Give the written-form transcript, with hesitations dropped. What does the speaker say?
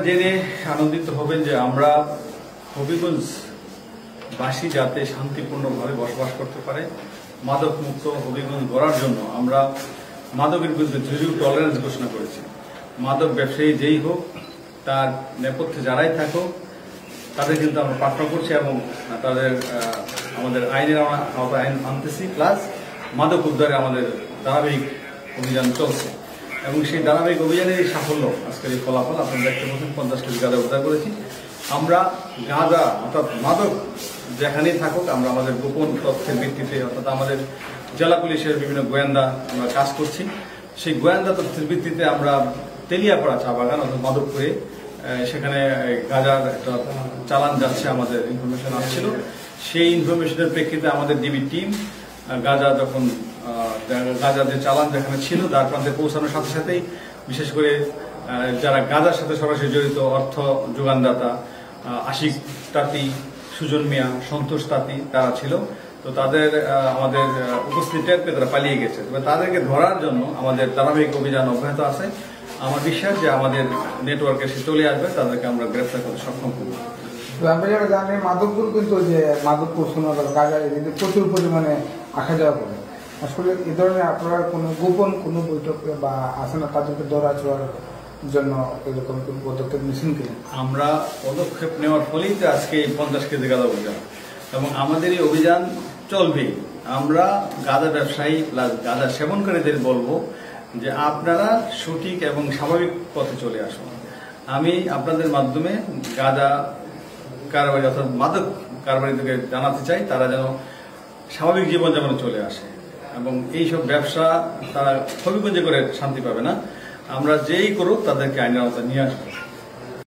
জেনে আনন্দিত হবেন যে আমরা হবিগঞ্জবাসী যাতে শান্তিপূর্ণভাবে বসবাস করতে পারে, মাদক মুক্ত হবিগঞ্জ গড়ার জন্য আমরা মাদকের বিরুদ্ধে জিরো টলারেন্স ঘোষণা করেছি। মাদক ব্যবসায়ী যেই হোক, তার নেপথ্যে যারাই থাকুক, তাদের কিন্তু আমরা প্রার্থনা করছি এবং তাদের আমাদের আইনের আওতায় আইন আনতেছি, প্লাস মাদক উদ্ধারে আমাদের ধারাবাহিক অভিযান চলছে এবং সেই ধারাবাহিক অভিযানের সাফল্য আজকের এই ফলাফল আপনারা দেখতে পাচ্ছেন। 50 কেজি গাঁজা উদ্ধার করেছি। আমরা গাঁজা অর্থাৎ মাদক যেখানেই থাকুক, আমরা আমাদের গোপন তথ্যের ভিত্তিতে অর্থাৎ আমাদের জেলা পুলিশের বিভিন্ন গোয়েন্দা আমরা কাজ করছি। সেই গোয়েন্দা তথ্যের ভিত্তিতে আমরা তেলিয়াপাড়া চা বাগান অর্থাৎ মাদকপুরে সেখানে গাঁজার একটা চালান যাচ্ছে, আমাদের ইনফরমেশন আসছিল। সেই ইনফরমেশনের প্রেক্ষিতে আমাদের ডিবি টিম গাঁজা যে চালান যেখানে ছিল তার প্রান্তে পৌঁছানোর সাথে সাথেই বিশেষ করে যারা গাঁজার সাথে সরাসরি জড়িত অর্থ যোগানদাতা আশিক তাঁতি, সুজন মিয়া, সন্তোষ তাঁতি তারা ছিল। তো তাদের আমাদের উপস্থিতি টের পেয়ে তারা পালিয়ে গেছে। তবে তাদেরকে ধরার জন্য আমাদের ধারাবাহিক অভিযান অব্যাহত আছে। আমার বিশ্বাস যে আমাদের নেটওয়ার্কে সে চলে আসবে, তাদেরকে আমরা গ্রেফতার করতে সক্ষম করব। আমরা যারা জানি মাদকগুলো কিন্তু যে মাদক পৌঁছানো গাঁজা প্রচুর পরিমাণে আসা যাওয়া করে। আসলে এ ধরনের আপনারা কোনো গোপন কোনো বৈঠক বা আসে না তাদেরকে ধরা ছোঁয়ার জন্য এরকম কোনো পদক্ষেপ নিচ্ছেন কিনা? আমরা পদক্ষেপ নেওয়ার ফলেই তো আজকে এই 50 কেজি গাঁজা অভিযান এবং আমাদের এই অভিযান চলবে। আমরা গাঁজা ব্যবসায়ী প্লাস গাঁজা সেবনকারীদের বলবো যে আপনারা সঠিক এবং স্বাভাবিক পথে চলে আসুন। আমি আপনাদের মাধ্যমে গাঁজা কারবারি অর্থাৎ মাদক কারবারিদেরকে জানাতে চাই তারা যেন স্বাভাবিক জীবনযাপনে চলে আসে এবং এইসব ব্যবসা তারা হবিগঞ্জে করে শান্তি পাবে না। আমরা যেই করুক তাদেরকে আইনের আওতায় নিয়ে আসবো।